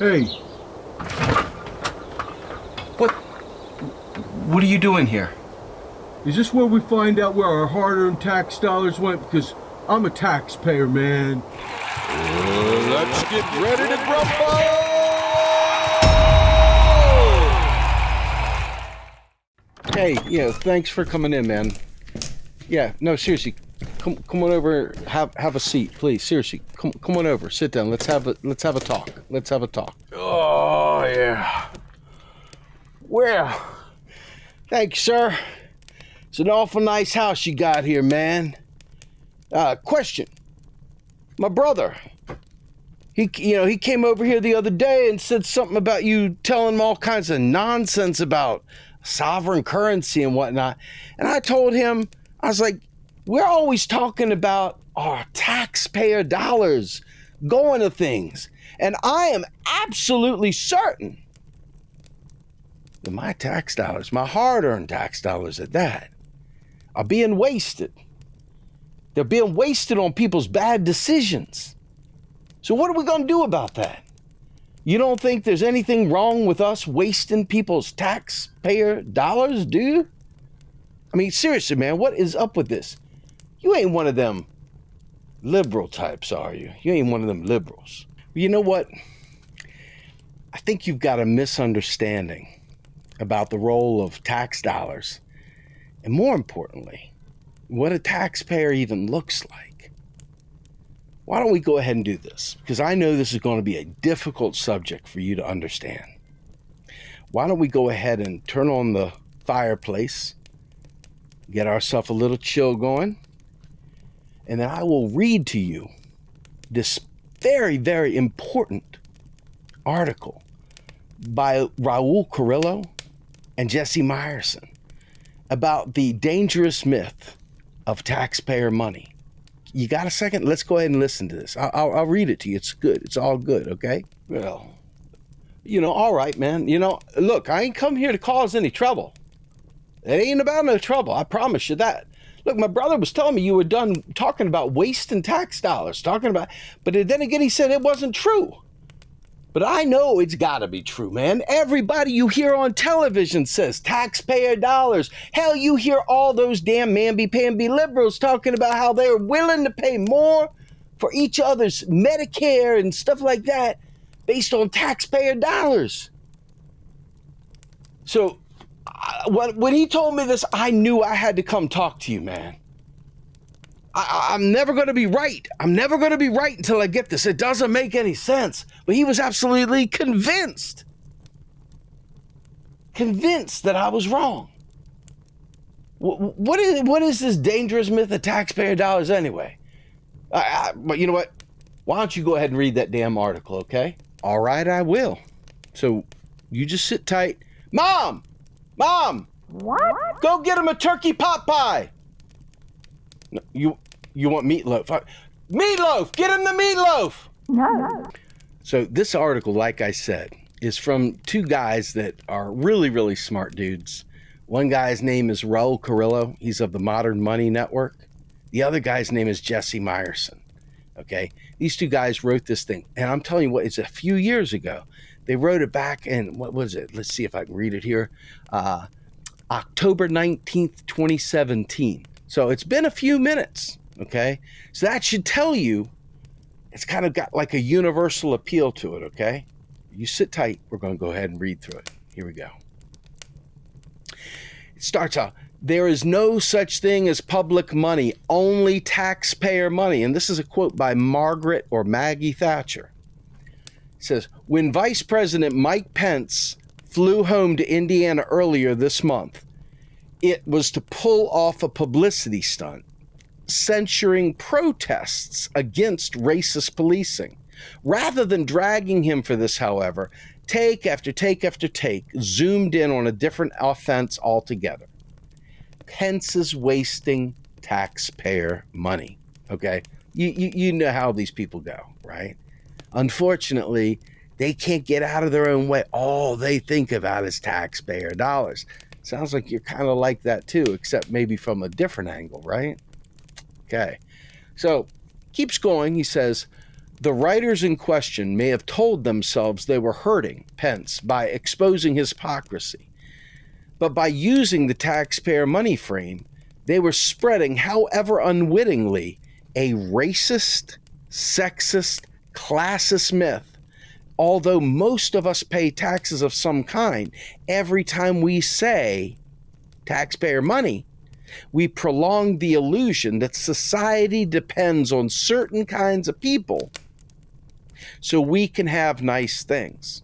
Hey. What are you doing here? Is this where we find out where our hard-earned tax dollars went? Because I'm a taxpayer, man. Let's get ready to grumble! Hey, yeah, thanks for coming in, man. Yeah, no, seriously, come on over, have a seat, please. Seriously, come on over, sit down. Let's have a talk. Let's have a talk. Oh yeah. Well, thanks, sir. It's an awful nice house you got here, man. Question. My brother, he came over here the other day and said something about you telling him all kinds of nonsense about sovereign currency and whatnot. And I told him, I was like, we're always talking about our taxpayer dollars going to things. And I am absolutely certain that my tax dollars, my hard-earned tax dollars at that, are being wasted. They're being wasted on people's bad decisions. So what are we going to do about that? You don't think there's anything wrong with us wasting people's taxpayer dollars, do you? I mean, seriously, man, what is up with this? You ain't one of them liberal types, are you? You ain't one of them liberals. You know what? I think you've got a misunderstanding about the role of tax dollars, and more importantly, what a taxpayer even looks like. Why don't we go ahead and do this? Because I know this is going to be a difficult subject for you to understand. Why don't we go ahead and turn on the fireplace, get ourselves a little chill going, and then I will read to you this very, very important article by Raul Carrillo and Jesse Meyerson about the dangerous myth of taxpayer money. You got a second? Let's go ahead and listen to this. I'll read it to you. It's good. It's all good, okay? Well, all right, man. Look, I ain't come here to cause any trouble. It ain't about no trouble. I promise you that. Look, my brother was telling me you were done talking about wasting tax dollars, but then again, he said it wasn't true. But I know it's got to be true, man. Everybody you hear on television says taxpayer dollars. Hell, you hear all those damn mamby-pamby liberals talking about how they're willing to pay more for each other's Medicare and stuff like that based on taxpayer dollars. So when he told me this, I knew I had to come talk to you, man. I'm never going to be right. I'm never going to be right until I get this. It doesn't make any sense. But he was absolutely convinced that I was wrong. What is this dangerous myth of taxpayer dollars anyway? But you know what? Why don't you go ahead and read that damn article, okay? All right, I will. So you just sit tight. Mom! What? Go get him a turkey pot pie. No, you want meatloaf? Meatloaf! Get him the meatloaf! No. So this article, like I said, is from two guys that are really, really smart dudes. One guy's name is Raul Carrillo. He's of the Modern Money Network. The other guy's name is Jesse Meyerson. Okay? These two guys wrote this thing. And I'm telling you what, it's a few years ago. They wrote it back in, what was it? Let's see if I can read it here. October 19th, 2017. So it's been a few minutes, okay? So that should tell you it's kind of got like a universal appeal to it, okay? You sit tight. We're going to go ahead and read through it. Here we go. It starts out, there is no such thing as public money, only taxpayer money. And this is a quote by Margaret or Maggie Thatcher. It says, when Vice President Mike Pence flew home to Indiana earlier this month, it was to pull off a publicity stunt, censuring protests against racist policing. Rather than dragging him for this, however, take after take after take zoomed in on a different offense altogether. Pence is wasting taxpayer money, okay? You know how these people go, right? Unfortunately, they can't get out of their own way. All they think about is taxpayer dollars. Sounds like you're kind of like that too, except maybe from a different angle, right? Okay. So keeps going. He says, The writers in question may have told themselves they were hurting Pence by exposing his hypocrisy. But by using the taxpayer money frame, they were spreading, however unwittingly, a racist, sexist, classist myth. Although most of us pay taxes of some kind, every time we say taxpayer money, we prolong the illusion that society depends on certain kinds of people so we can have nice things.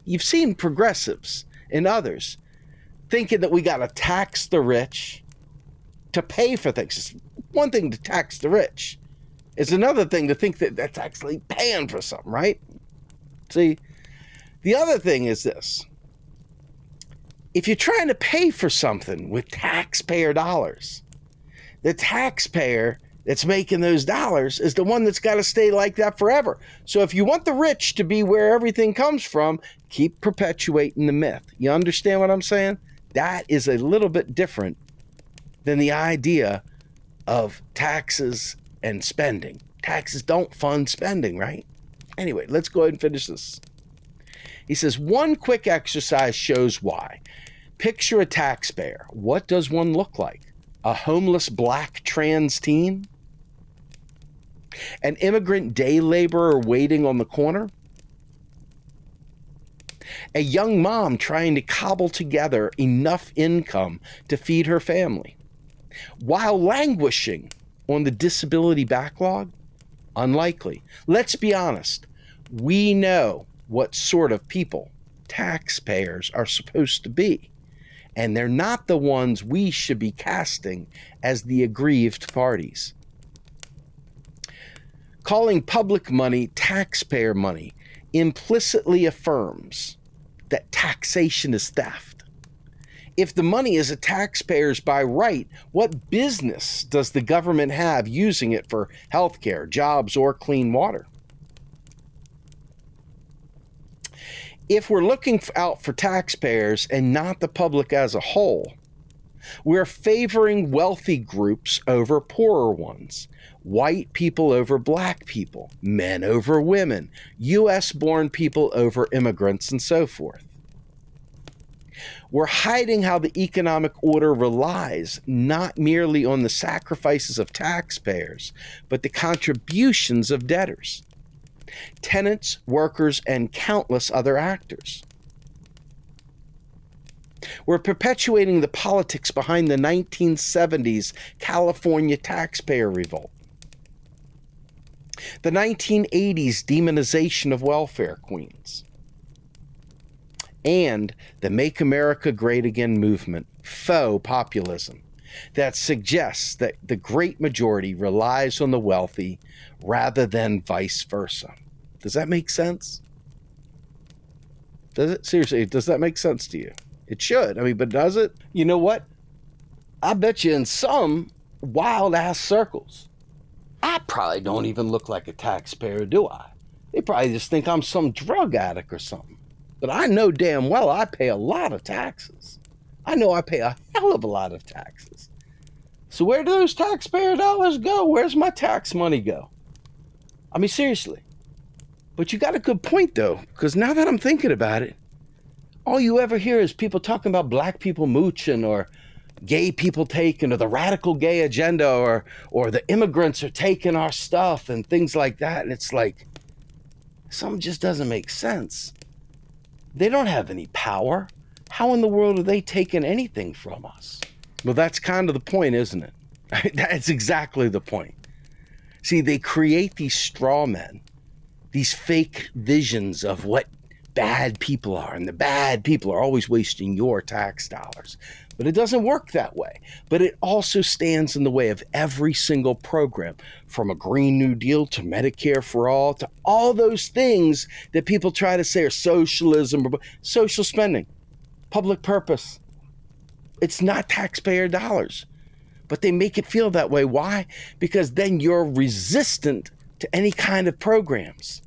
You've seen progressives and others thinking that we got to tax the rich to pay for things. It's one thing to tax the rich. It's another thing to think that that's actually paying for something, right? See, the other thing is this. If you're trying to pay for something with taxpayer dollars, the taxpayer that's making those dollars is the one that's got to stay like that forever. So if you want the rich to be where everything comes from, keep perpetuating the myth. You understand what I'm saying? That is a little bit different than the idea of taxes and spending. Taxes don't fund spending, right? Anyway, let's go ahead and finish this. He says, one quick exercise shows why. Picture a taxpayer. What does one look like? A homeless black trans teen? An immigrant day laborer waiting on the corner? A young mom trying to cobble together enough income to feed her family while languishing on the disability backlog? Unlikely. Let's be honest. We know what sort of people taxpayers are supposed to be, and they're not the ones we should be casting as the aggrieved parties. Calling public money taxpayer money implicitly affirms that taxation is theft. If the money is a taxpayer's by right, what business does the government have using it for healthcare, jobs, or clean water? If we're looking out for taxpayers and not the public as a whole, we're favoring wealthy groups over poorer ones, white people over black people, men over women, U.S.-born people over immigrants, and so forth. We're hiding how the economic order relies not merely on the sacrifices of taxpayers, but the contributions of debtors, tenants, workers, and countless other actors. We're perpetuating the politics behind the 1970s California taxpayer revolt, the 1980s demonization of welfare queens, and the Make America Great Again movement, faux populism, that suggests that the great majority relies on the wealthy rather than vice versa. Does that make sense? Does it? Seriously, does that make sense to you? It should. I mean, but does it? You know what? I bet you in some wild-ass circles, I probably don't even look like a taxpayer, do I? They probably just think I'm some drug addict or something. But I know damn well I pay a lot of taxes. I know I pay a hell of a lot of taxes. So where do those taxpayer dollars go? Where's my tax money go? I mean, seriously. But you got a good point, though, because now that I'm thinking about it, all you ever hear is people talking about black people mooching or gay people taking or the radical gay agenda or the immigrants are taking our stuff and things like that. And it's like, something just doesn't make sense. They don't have any power. How in the world are they taking anything from us? Well, that's kind of the point, isn't it? That's exactly the point. See, they create these straw men, these fake visions of what bad people are, and the bad people are always wasting your tax dollars. But it doesn't work that way. But it also stands in the way of every single program, from a Green New Deal to Medicare for All to all those things that people try to say are socialism, or social spending, public purpose. It's not taxpayer dollars, but they make it feel that way. Why? Because then you're resistant to any kind of programs.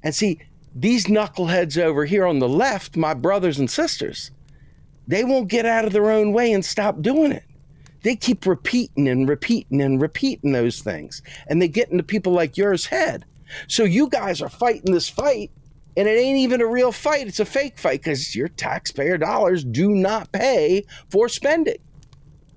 And see, these knuckleheads over here on the left, my brothers and sisters, they won't get out of their own way and stop doing it. They keep repeating and repeating and repeating those things. And they get into people like yours head. So you guys are fighting this fight, and it ain't even a real fight. It's a fake fight because your taxpayer dollars do not pay for spending.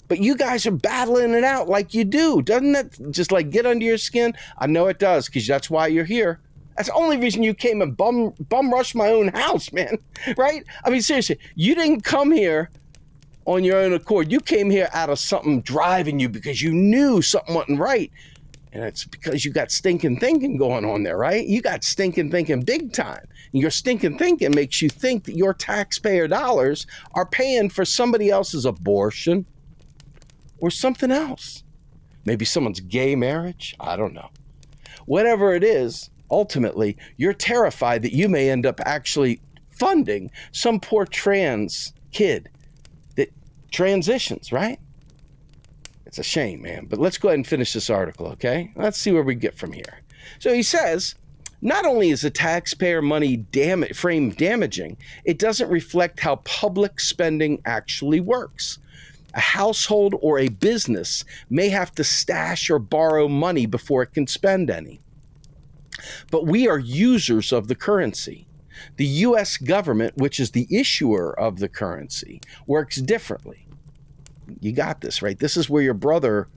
But you guys are battling it out like you do. Doesn't that just like get under your skin? I know it does, because that's why you're here. That's the only reason you came and bum rushed my own house, man. Right? I mean, seriously, you didn't come here on your own accord. You came here out of something driving you because you knew something wasn't right. And it's because you got stinking thinking going on there, right? You got stinking thinking big time. And your stinking thinking makes you think that your taxpayer dollars are paying for somebody else's abortion or something else. Maybe someone's gay marriage. I don't know. Whatever it is, ultimately, you're terrified that you may end up actually funding some poor trans kid that transitions, right? It's a shame, man. But let's go ahead and finish this article, okay? Let's see where we get from here. So he says, not only is the taxpayer money frame damaging, it doesn't reflect how public spending actually works. A household or a business may have to stash or borrow money before it can spend any. But we are users of the currency. The U.S. government, which is the issuer of the currency, works differently. You got this, right? This is where your brother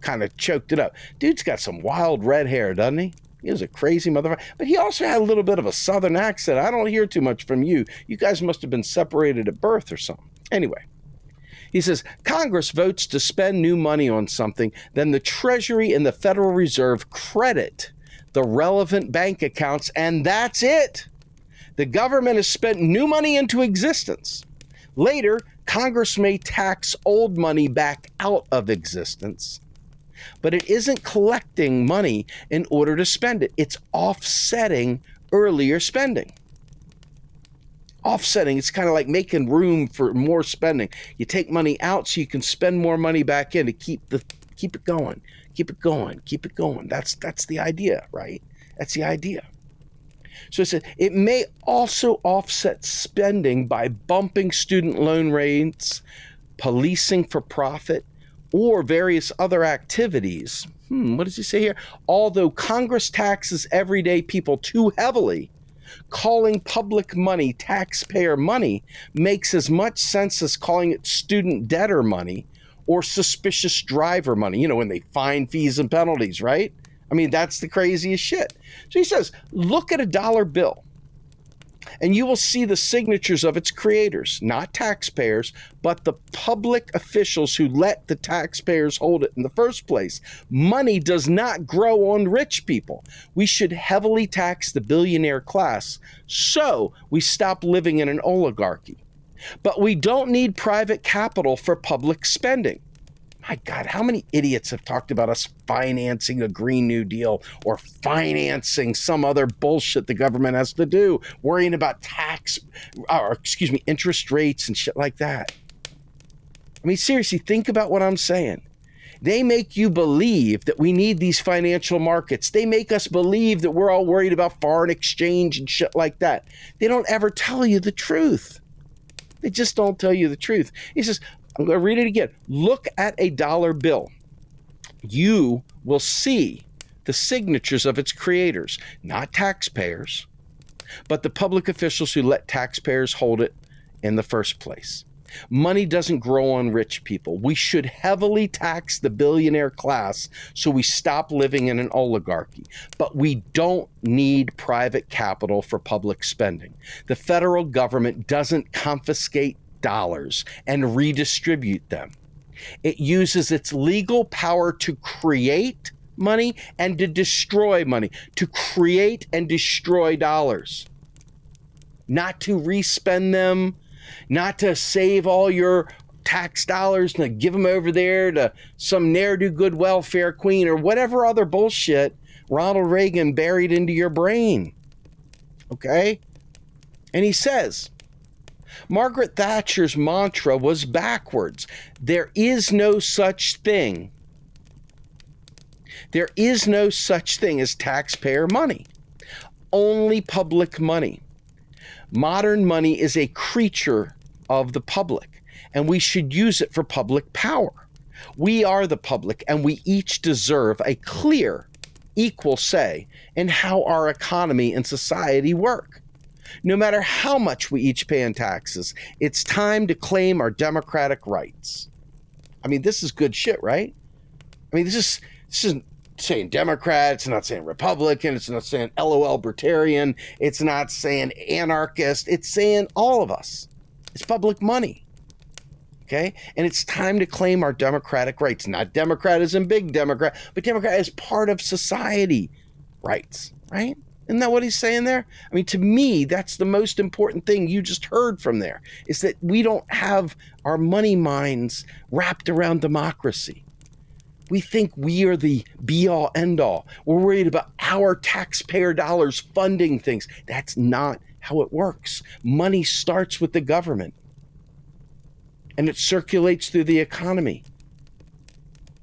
kind of choked it up. Dude's got some wild red hair, doesn't he? He was a crazy motherfucker. But he also had a little bit of a southern accent. I don't hear too much from you. You guys must have been separated at birth or something. Anyway, he says, Congress votes to spend new money on something, then the Treasury and the Federal Reserve credit the relevant bank accounts, and that's it. The government has spent new money into existence. Later, Congress may tax old money back out of existence, but it isn't collecting money in order to spend it. It's offsetting earlier spending. Offsetting, it's kind of like making room for more spending. You take money out so you can spend more money back in to keep it going. Keep it going, keep it going. That's the idea, right? That's the idea. So it may also offset spending by bumping student loan rates, policing for profit, or various other activities. What does he say here? Although Congress taxes everyday people too heavily, calling public money taxpayer money makes as much sense as calling it student debtor money or suspicious driver money, when they fine fees and penalties, right? I mean, that's the craziest shit. So he says, look at a dollar bill and you will see the signatures of its creators, not taxpayers, but the public officials who let the taxpayers hold it in the first place. Money does not grow on rich people. We should heavily tax the billionaire class so we stop living in an oligarchy. But we don't need private capital for public spending. My God, how many idiots have talked about us financing a Green New Deal or financing some other bullshit the government has to do, worrying about interest rates and shit like that. I mean, seriously, think about what I'm saying. They make you believe that we need these financial markets. They make us believe that we're all worried about foreign exchange and shit like that. They don't ever tell you the truth. They just don't tell you the truth. He says, I'm going to read it again. Look at a dollar bill. You will see the signatures of its creators, not taxpayers, but the public officials who let taxpayers hold it in the first place. Money doesn't grow on rich people. We should heavily tax the billionaire class so we stop living in an oligarchy. But we don't need private capital for public spending. The federal government doesn't confiscate dollars and redistribute them. It uses its legal power to create money and to destroy money, to create and destroy dollars, not to respend them, not to save all your tax dollars and give them over there to some ne'er-do-good welfare queen or whatever other bullshit Ronald Reagan buried into your brain. Okay? And he says, Margaret Thatcher's mantra was backwards. There is no such thing. There is no such thing as taxpayer money. Only public money. Modern money is a creature of the public, and we should use it for public power. We are the public, and we each deserve a clear, equal say in how our economy and society work. No matter how much we each pay in taxes, it's time to claim our democratic rights. I mean, this is good shit, right? I mean, this isn't saying Democrat, it's not saying Republican, it's not saying LOL Libertarian, it's not saying anarchist, it's saying all of us. It's public money. Okay? And it's time to claim our democratic rights. Not Democrat as in big Democrat, but Democrat as part of society rights, right? Isn't that what he's saying there? I mean, to me, that's the most important thing you just heard from there, is that we don't have our money minds wrapped around democracy. We think we are the be-all, end-all. We're worried about our taxpayer dollars funding things. That's not how it works. Money starts with the government, and it circulates through the economy.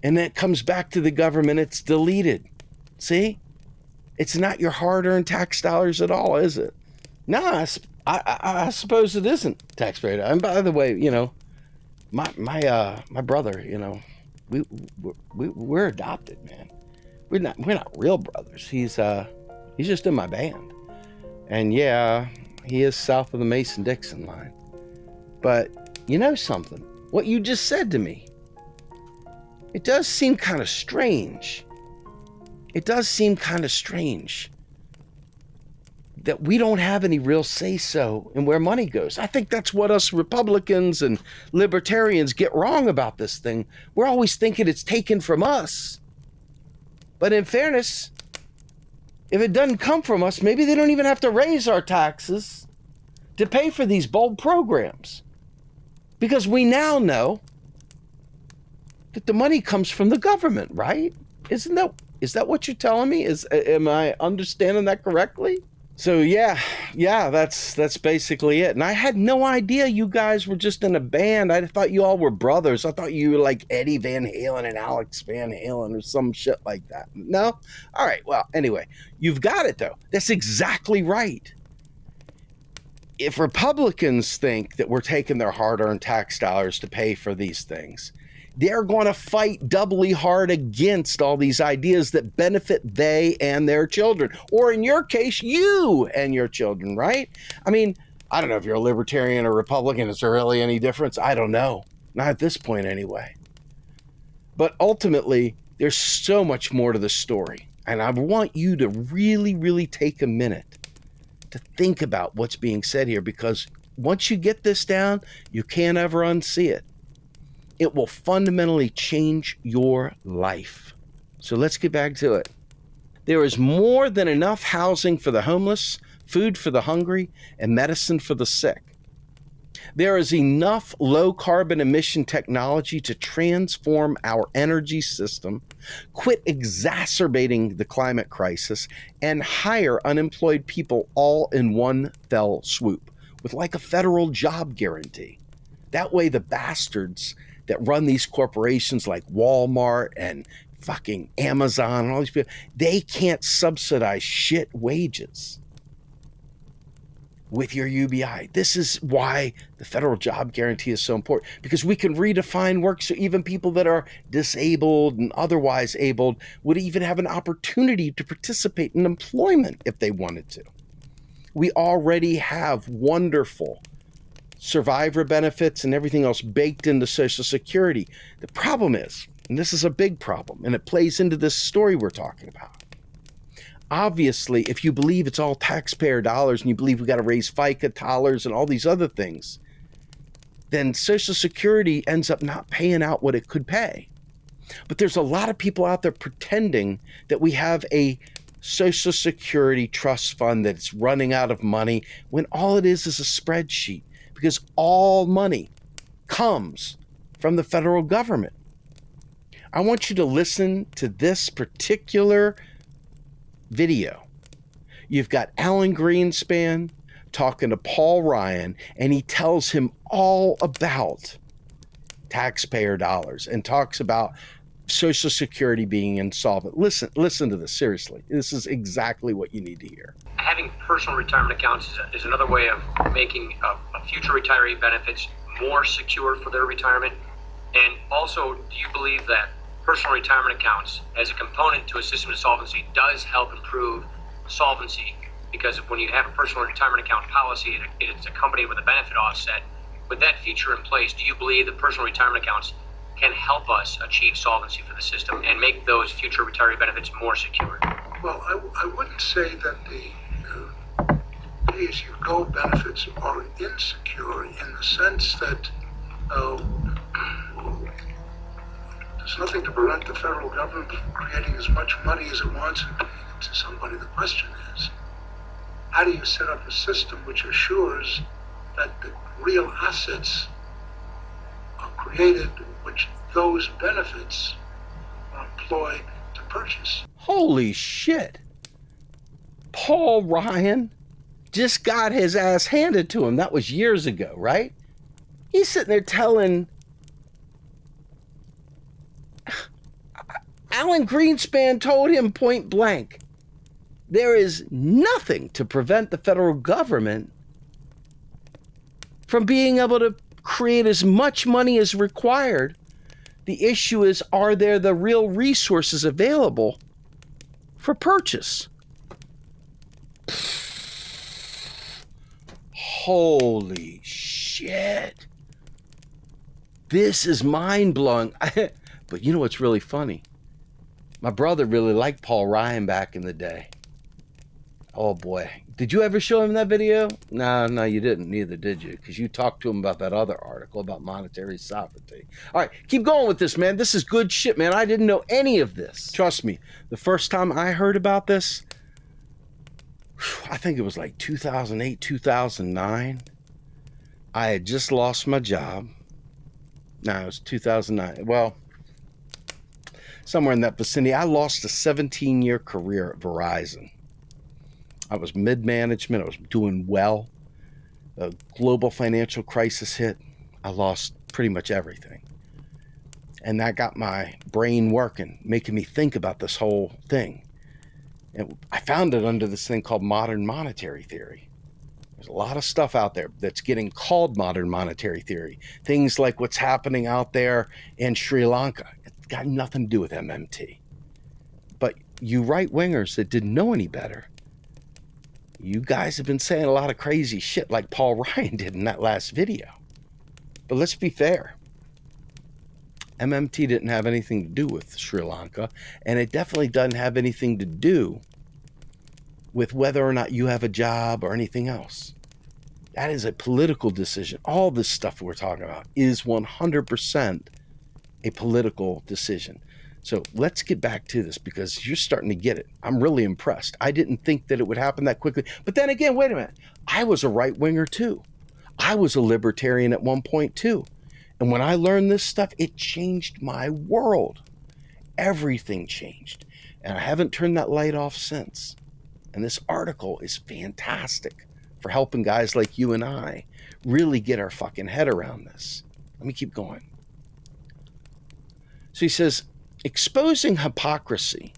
And then it comes back to the government, it's deleted. See? It's not your hard-earned tax dollars at all, is it? No, I suppose it isn't taxpayer. And by the way, you know, my brother, you know, we're adopted, man. We're not real brothers. He's just in my band, and yeah, he is south of the Mason-Dixon line. But you know something? What you just said to me, it does seem kind of strange. It does seem kind of strange that we don't have any real say-so in where money goes. I think that's what us Republicans and libertarians get wrong about this thing. We're always thinking it's taken from us. But in fairness, if it doesn't come from us, maybe they don't even have to raise our taxes to pay for these bold programs. Because we now know that the money comes from the government, right? Is that what you're telling me? Am I understanding that correctly? So yeah, that's basically it. And I had no idea you guys were just in a band. I thought you all were brothers. I thought you were like Eddie Van Halen and Alex Van Halen or some shit like that. No? All right, well, anyway, you've got it though. That's exactly right. If Republicans think that we're taking their hard-earned tax dollars to pay for these things, they're going to fight doubly hard against all these ideas that benefit they and their children. Or in your case, you and your children, right? I mean, I don't know if you're a libertarian or Republican. Is there really any difference? I don't know. Not at this point anyway. But ultimately, there's so much more to the story. And I want you to really, really take a minute to think about what's being said here, because once you get this down, you can't ever unsee it. It will fundamentally change your life. So let's get back to it. There is more than enough housing for the homeless, food for the hungry, and medicine for the sick. There is enough low carbon emission technology to transform our energy system, quit exacerbating the climate crisis, and hire unemployed people all in one fell swoop with like a federal job guarantee. That way the bastards that run these corporations like Walmart and fucking Amazon and all these people, they can't subsidize shit wages with your UBI. This is why the federal job guarantee is so important, because we can redefine work so even people that are disabled and otherwise abled would even have an opportunity to participate in employment if they wanted to. We already have wonderful survivor benefits and everything else baked into Social Security. The problem is, and this is a big problem, and it plays into this story we're talking about. Obviously, if you believe it's all taxpayer dollars and you believe we got to raise FICA dollars and all these other things, then Social Security ends up not paying out what it could pay. But there's a lot of people out there pretending that we have a Social Security trust fund that's running out of money when all it is a spreadsheet, because all money comes from the federal government. I want you to listen to this particular video. You've got Alan Greenspan talking to Paul Ryan, and he tells him all about taxpayer dollars and talks about Social Security being insolvent. Listen to this, seriously. This is exactly what you need to hear. Having personal retirement accounts is another way of making future retiree benefits more secure for their retirement. And also, do you believe that personal retirement accounts as a component to a system of solvency does help improve solvency? Because when you have a personal retirement account policy, it's accompanied with a benefit offset. With that feature in place, do you believe that personal retirement accounts can help us achieve solvency for the system and make those future retiree benefits more secure? Well, I wouldn't say that the pay-as-you-go benefits are insecure in the sense that there's nothing to prevent the federal government from creating as much money as it wants and paying it to somebody. The question is, how do you set up a system which assures that the real assets are created, which those benefits are employed to purchase? Holy shit. Paul Ryan just got his ass handed to him. That was years ago, right? He's sitting there telling Alan Greenspan told him point blank, there is nothing to prevent the federal government from being able to create as much money as required. The issue is, are there the real resources available for purchase? Holy shit. This is mind-blowing. But you know what's really funny? My brother really liked Paul Ryan back in the day. Oh boy. Did you ever show him that video? No, you didn't. Neither did you. Because you talked to him about that other article about monetary sovereignty. All right, keep going with this, man. This is good shit, man. I didn't know any of this. Trust me, the first time I heard about this, I think it was like 2008, 2009. I had just lost my job. No, it was 2009. Well, somewhere in that vicinity. I lost a 17-year career at Verizon. I was mid-management. I was doing well. A global financial crisis hit. I lost pretty much everything. And that got my brain working, making me think about this whole thing. And I found it under this thing called modern monetary theory. There's a lot of stuff out there that's getting called modern monetary theory. Things like what's happening out there in Sri Lanka. It's got nothing to do with MMT. But you right-wingers that didn't know any better, you guys have been saying a lot of crazy shit like Paul Ryan did in that last video. But let's be fair. MMT didn't have anything to do with Sri Lanka, and it definitely doesn't have anything to do with whether or not you have a job or anything else. That is a political decision. All this stuff we're talking about is 100% a political decision. So let's get back to this because you're starting to get it. I'm really impressed. I didn't think that it would happen that quickly. But then again, wait a minute. I was a right-winger too. I was a libertarian at one point too. And when I learned this stuff, it changed my world. Everything changed. And I haven't turned that light off since. And this article is fantastic for helping guys like you and I really get our fucking head around this. Let me keep going. So he says, exposing hypocrisy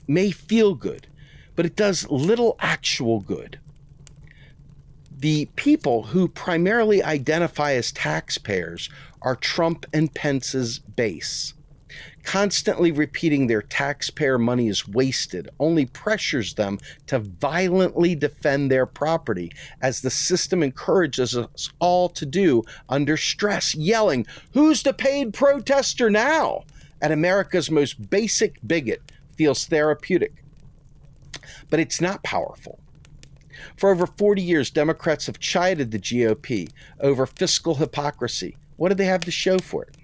may feel good, but it does little actual good. The people who primarily identify as taxpayers are Trump and Pence's base. Constantly repeating their taxpayer money is wasted only pressures them to violently defend their property, as the system encourages us all to do under stress, yelling, "Who's the paid protester now?" at America's most basic bigot feels therapeutic. But it's not powerful. For over 40 years, Democrats have chided the GOP over fiscal hypocrisy. What do they have to show for it?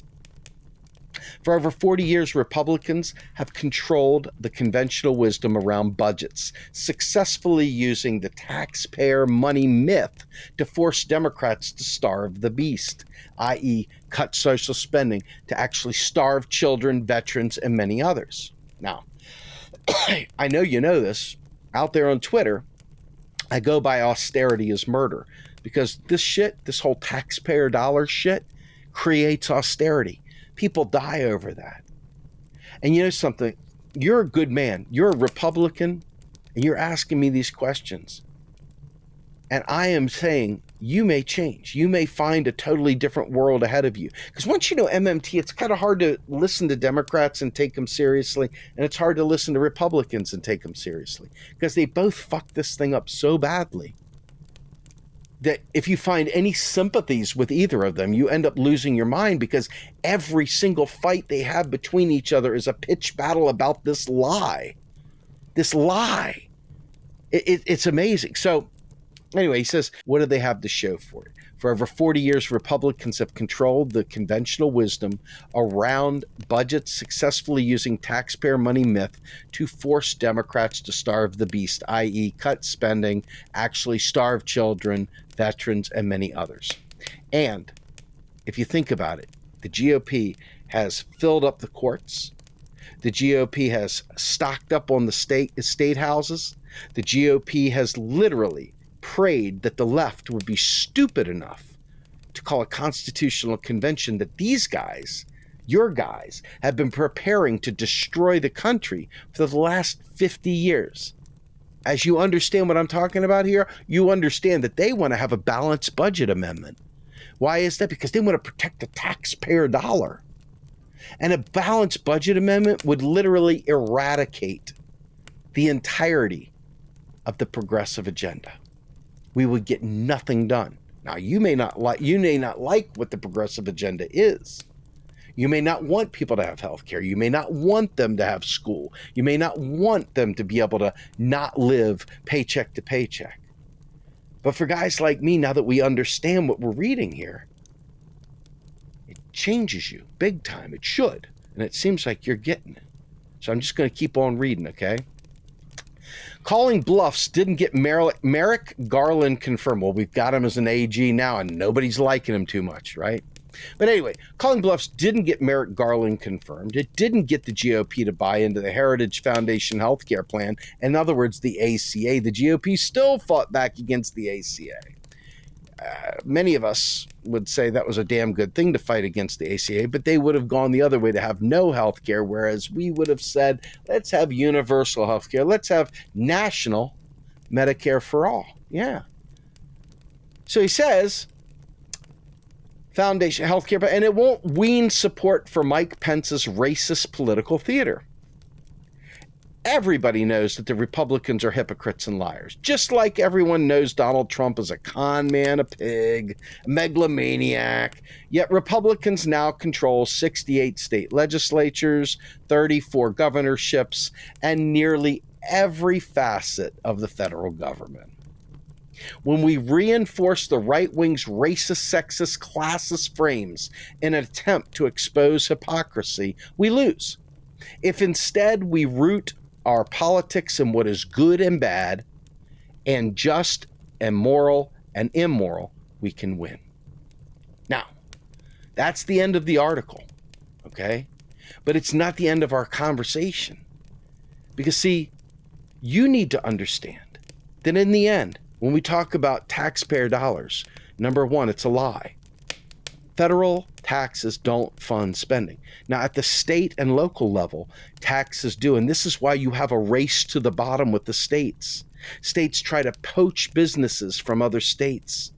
For over 40 years, Republicans have controlled the conventional wisdom around budgets, successfully using the taxpayer money myth to force Democrats to starve the beast, i.e., cut social spending to actually starve children, veterans, and many others. Now, I know you know this. Out there on Twitter, I go by austerity is murder because this shit, this whole taxpayer dollar shit, creates austerity. People die over that. And you know something? You're a good man. You're a Republican, and you're asking me these questions. And I am saying you may change. You may find a totally different world ahead of you. Because once you know MMT, it's kind of hard to listen to Democrats and take them seriously, and it's hard to listen to Republicans and take them seriously, because they both fuck this thing up so badly that if you find any sympathies with either of them, you end up losing your mind, because every single fight they have between each other is a pitched battle about this lie. This lie. It's amazing. So anyway, he says, what do they have to show for it? For over 40 years, Republicans have controlled the conventional wisdom around budgets, successfully using taxpayer money myth to force Democrats to starve the beast, i.e. cut spending, actually starve children, veterans, and many others. And if you think about it, the GOP has filled up the courts. The GOP has stocked up on the state houses. The GOP has literally prayed that the left would be stupid enough to call a constitutional convention that these guys, your guys, have been preparing to destroy the country for the last 50 years. As you understand what I'm talking about here, you understand that they want to have a balanced budget amendment. Why is that? Because they want to protect the taxpayer dollar. And a balanced budget amendment would literally eradicate the entirety of the progressive agenda. We would get nothing done. Now, you may not like what the progressive agenda is. You may not want people to have health care. You may not want them to have school. You may not want them to be able to not live paycheck to paycheck. But for guys like me, now that we understand what we're reading here, it changes you big time. It should. And it seems like you're getting it. So I'm just going to keep on reading, okay? Calling bluffs didn't get Merrick Garland confirmed. Well, we've got him as an AG now, and nobody's liking him too much, right? But anyway, calling bluffs didn't get Merrick Garland confirmed. It didn't get the GOP to buy into the Heritage Foundation healthcare plan. In other words, the ACA. The GOP still fought back against the ACA. Many of us would say that was a damn good thing to fight against the ACA, but they would have gone the other way to have no health care, whereas we would have said, let's have universal health care. Let's have national Medicare for all. Yeah. So he says, Foundation healthcare, and it won't wean support for Mike Pence's racist political theater. Everybody knows that the Republicans are hypocrites and liars, just like everyone knows Donald Trump is a con man, a pig, a megalomaniac. Yet Republicans now control 68 state legislatures, 34 governorships, and nearly every facet of the federal government. When we reinforce the right wing's racist, sexist, classist frames in an attempt to expose hypocrisy, we lose. If instead we root our politics in what is good and bad, and just and moral and immoral, we can win. Now, that's the end of the article, okay? But it's not the end of our conversation. Because, see, you need to understand that in the end, when we talk about taxpayer dollars, number one, it's a lie. Federal taxes don't fund spending. Now, at the state and local level, taxes do. And this is why you have a race to the bottom with the states. States try to poach businesses from other states.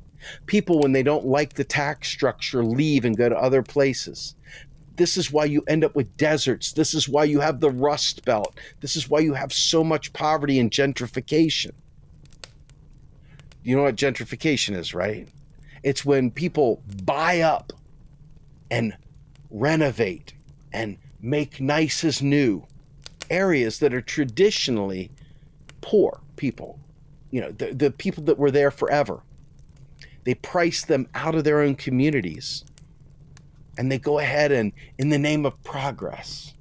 People, when they don't like the tax structure, leave and go to other places. This is why you end up with deserts. This is why you have the Rust Belt. This is why you have so much poverty and gentrification. You know what gentrification is, right? It's when people buy up and renovate and make nice as new areas that are traditionally poor people. You know, the people that were there forever. They price them out of their own communities. And they go ahead and, in the name of progress,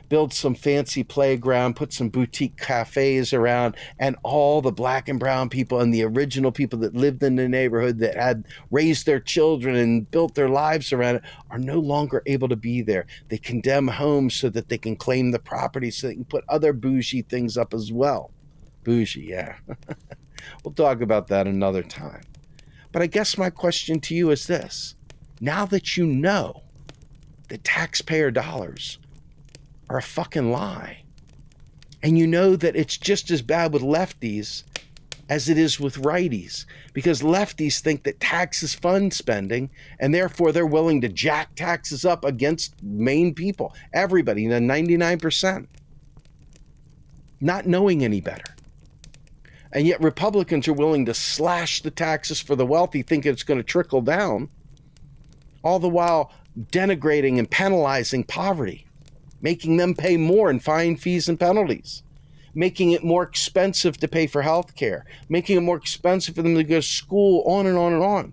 build some fancy playground, put some boutique cafes around, and all the black and brown people and the original people that lived in the neighborhood that had raised their children and built their lives around it are no longer able to be there. They condemn homes so that they can claim the property so they can put other bougie things up as well. Bougie, yeah. We'll talk about that another time. But I guess my question to you is this. Now that you know that taxpayer dollars are a fucking lie, and you know that it's just as bad with lefties as it is with righties, because lefties think that taxes fund spending, and therefore they're willing to jack taxes up against main people, everybody, the 99%, not knowing any better. And yet Republicans are willing to slash the taxes for the wealthy, thinking it's going to trickle down, all the while denigrating and penalizing poverty, making them pay more in fine, fees, and penalties, making it more expensive to pay for health care, making it more expensive for them to go to school, on and on and on.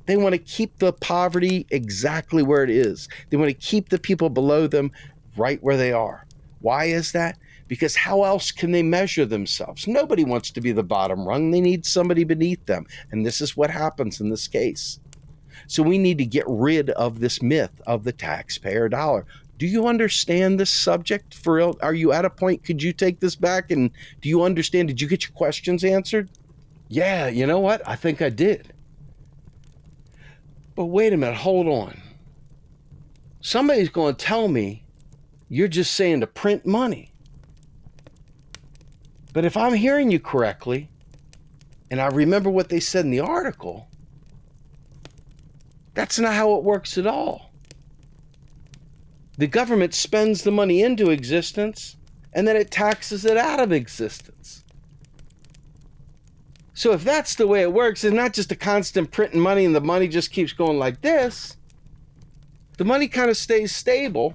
They want to keep the poverty exactly where it is. They want to keep the people below them right where they are. Why is that? Because how else can they measure themselves? Nobody wants to be the bottom rung. They need somebody beneath them. And this is what happens in this case. So we need to get rid of this myth of the taxpayer dollar. Do you understand this subject for real? Are you at a point? Could you take this back? And do you understand? Did you get your questions answered? Yeah, you know what? I think I did. But wait a minute. Hold on. Somebody's going to tell me you're just saying to print money. But if I'm hearing you correctly, and I remember what they said in the article, that's not how it works at all. The government spends the money into existence, and then it taxes it out of existence. So if that's the way it works, it's not just a constant printing money and the money just keeps going like this. The money kind of stays stable.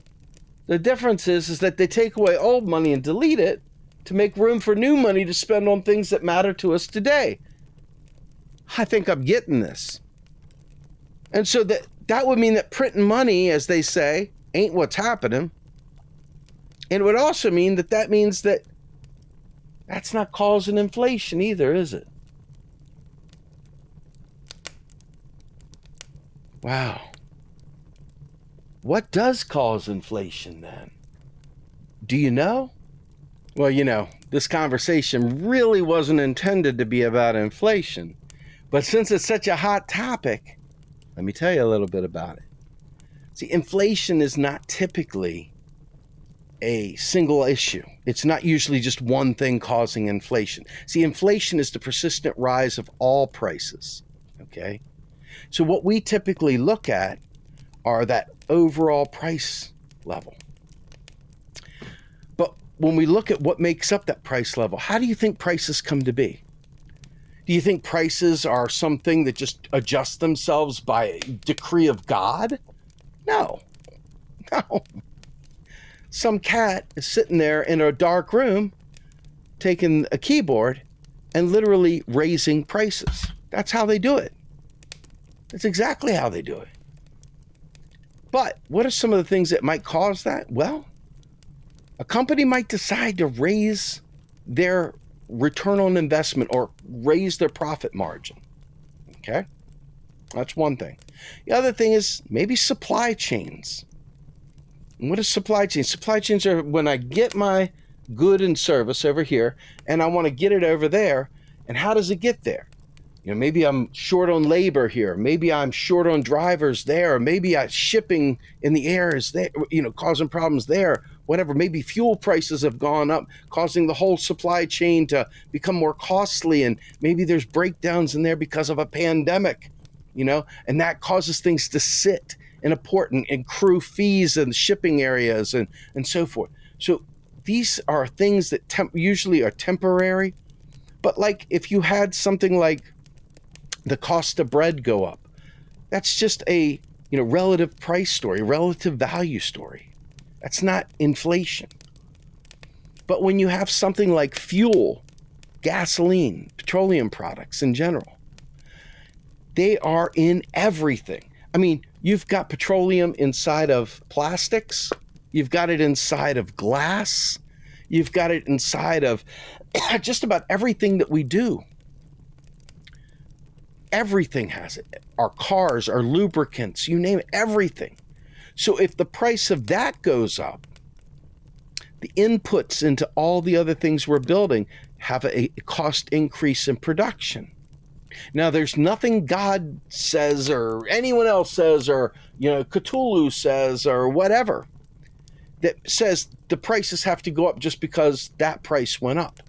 The difference is that they take away old money and delete it to make room for new money to spend on things that matter to us today. I think I'm getting this. And so that would mean that printing money, as they say, ain't what's happening. And it would also mean that means that that's not causing inflation either, is it? Wow. What does cause inflation then? Do you know? Well, you know, this conversation really wasn't intended to be about inflation. But since it's such a hot topic, let me tell you a little bit about it. See, inflation is not typically a single issue. It's not usually just one thing causing inflation. See, inflation is the persistent rise of all prices, okay? So what we typically look at are that overall price level. But when we look at what makes up that price level, how do you think prices come to be? Do you think prices are something that just adjust themselves by decree of God? No. Some cat is sitting there in a dark room, taking a keyboard and literally raising prices. That's how they do it. That's exactly how they do it. But what are some of the things that might cause that? Well, a company might decide to raise their return on investment or raise their profit margin. Okay? That's one thing. The other thing is maybe supply chains. And what is supply chains? Supply chains are when I get my good and service over here and I want to get it over there. And how does it get there? You know, maybe I'm short on labor here. Maybe I'm short on drivers there. Maybe shipping in the air is there, you know, causing problems there. Whatever, maybe fuel prices have gone up, causing the whole supply chain to become more costly, and maybe there's breakdowns in there because of a pandemic, you know, and that causes things to sit in a port and accrue fees and shipping areas and so forth. So these are things that usually are temporary, but like if you had something like the cost of bread go up, that's just a, you know, relative price story, relative value story. That's not inflation. But when you have something like fuel, gasoline, petroleum products in general, they are in everything. I mean, you've got petroleum inside of plastics. You've got it inside of glass. You've got it inside of just about everything that we do. Everything has it. Our cars, our lubricants, you name it, everything. So if the price of that goes up, the inputs into all the other things we're building have a cost increase in production. Now, there's nothing God says or anyone else says or, you know, Cthulhu says or whatever that says the prices have to go up just because that price went up.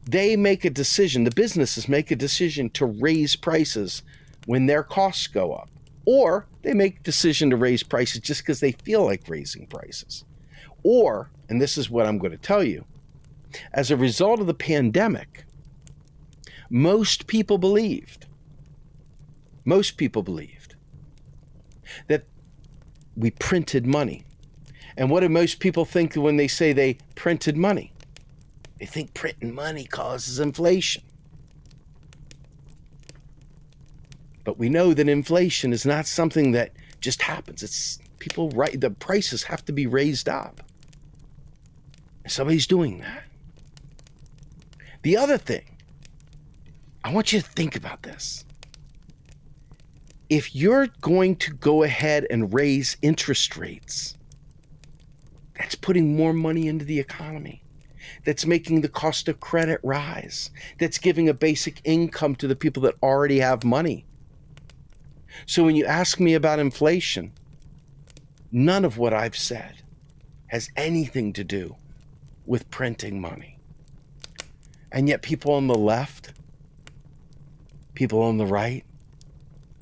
they make a decision, the businesses make a decision to raise prices when their costs go up. Or they make a decision to raise prices just because they feel like raising prices. Or, and this is what I'm going to tell you, as a result of the pandemic, most people believed that we printed money. And what do most people think when they say they printed money? They think printing money causes inflation. But we know that inflation is not something that just happens. It's people, right? The prices have to be raised up. Somebody's doing that. The other thing, I want you to think about this. If you're going to go ahead and raise interest rates, that's putting more money into the economy. That's making the cost of credit rise. That's giving a basic income to the people that already have money. So when you ask me about inflation, none of what I've said has anything to do with printing money. And yet people on the left, people on the right,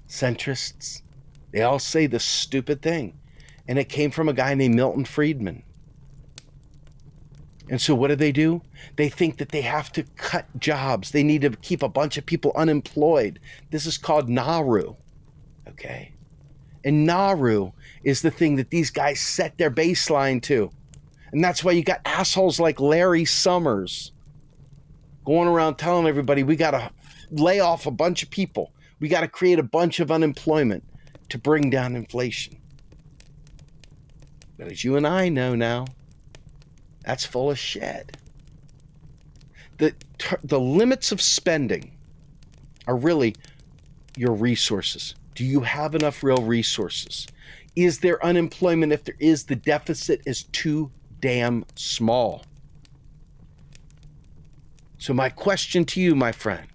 centrists, they all say this stupid thing. And it came from a guy named Milton Friedman. And so what do? They think that they have to cut jobs. They need to keep a bunch of people unemployed. This is called Nauru. Okay? And Nauru is the thing that these guys set their baseline to. And that's why you got assholes like Larry Summers going around telling everybody we got to lay off a bunch of people. We got to create a bunch of unemployment to bring down inflation. But as you and I know now, that's full of shit. The limits of spending are really your resources. Do you have enough real resources? Is there unemployment? If there is, the deficit is too damn small. So my question to you, my friend,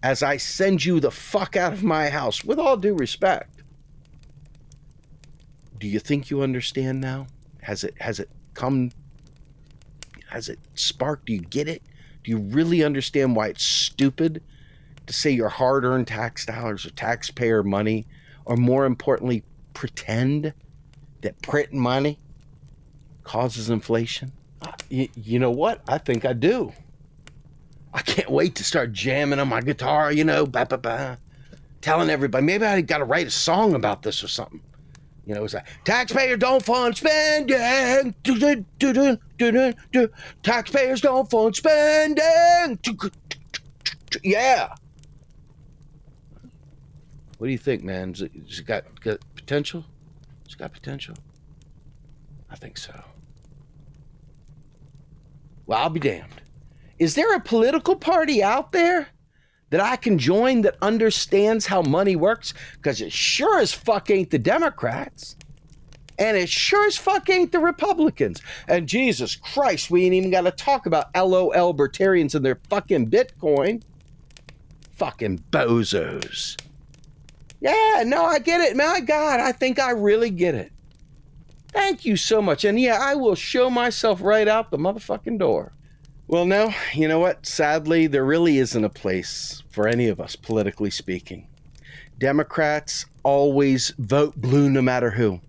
as I send you the fuck out of my house, with all due respect, do you think you understand now? Has it come? Has it sparked? Do you get it? Do you really understand why it's stupid to say your hard-earned tax dollars or taxpayer money, or more importantly, pretend that printing money causes inflation? You know what? I think I do. I can't wait to start jamming on my guitar, telling everybody. Maybe I got to write a song about this or something. It's like, taxpayers don't fund spending. Taxpayers don't fund spending. Yeah. What do you think, man? Has it got potential? It's got potential? I think so. Well, I'll be damned. Is there a political party out there that I can join that understands how money works? Because it sure as fuck ain't the Democrats. And it sure as fuck ain't the Republicans. And Jesus Christ, we ain't even got to talk about LOL libertarians and their fucking Bitcoin. Fucking bozos. Yeah, no, I get it. My God, I think I really get it. Thank you so much. And yeah, I will show myself right out the motherfucking door. Well, no, you know what? Sadly, there really isn't a place for any of us, politically speaking. Democrats always vote blue no matter who.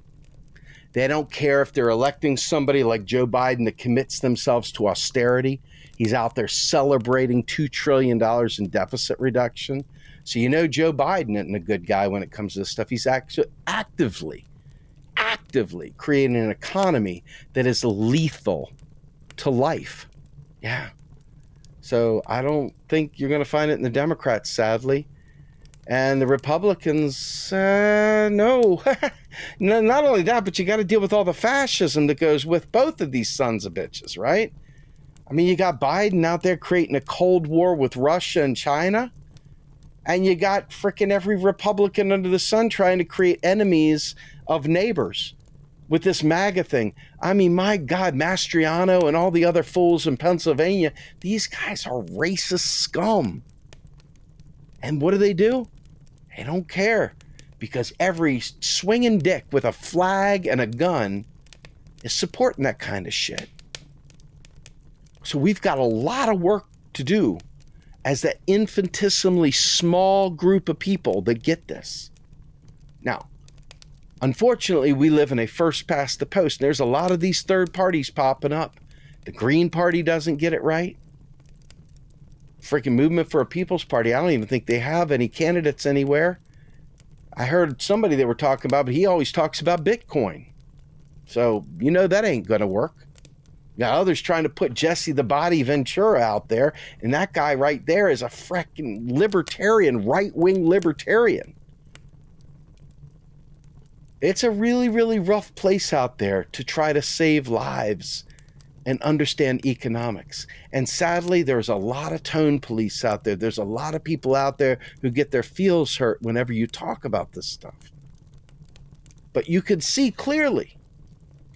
They don't care if they're electing somebody like Joe Biden that commits themselves to austerity. He's out there celebrating $2 trillion in deficit reduction. So Joe Biden isn't a good guy when it comes to this stuff. He's actually actively creating an economy that is lethal to life. Yeah. So I don't think you're going to find it in the Democrats, sadly. And the Republicans, no. No. Not only that, but you got to deal with all the fascism that goes with both of these sons of bitches, right? I mean, you got Biden out there creating a Cold War with Russia and China. And you got frickin' every Republican under the sun trying to create enemies of neighbors with this MAGA thing. I mean, my God, Mastriano and all the other fools in Pennsylvania, these guys are racist scum. And what do? They don't care, because every swinging dick with a flag and a gun is supporting that kind of shit. So we've got a lot of work to do as that infinitesimally small group of people that get this. Now, unfortunately, we live in a first past the post. And there's a lot of these third parties popping up. The Green Party doesn't get it right. Freaking Movement for a People's Party, I don't even think they have any candidates anywhere. I heard somebody they were talking about, but he always talks about Bitcoin. So, you know that ain't going to work. You got others trying to put Jesse the Body Ventura out there, and that guy right there is a freaking libertarian, right-wing libertarian. It's a really, really rough place out there to try to save lives and understand economics. And sadly, there's a lot of tone police out there. There's a lot of people out there who get their feels hurt whenever you talk about this stuff. But you can see clearly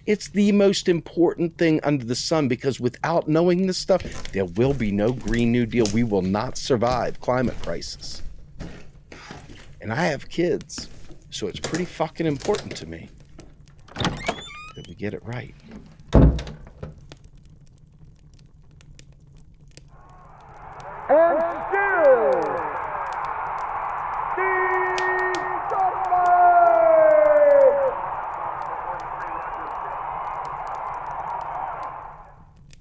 it's the most important thing under the sun, because without knowing this stuff, there will be no Green New Deal. We will not survive climate crisis. And I have kids, so it's pretty fucking important to me that we get it right.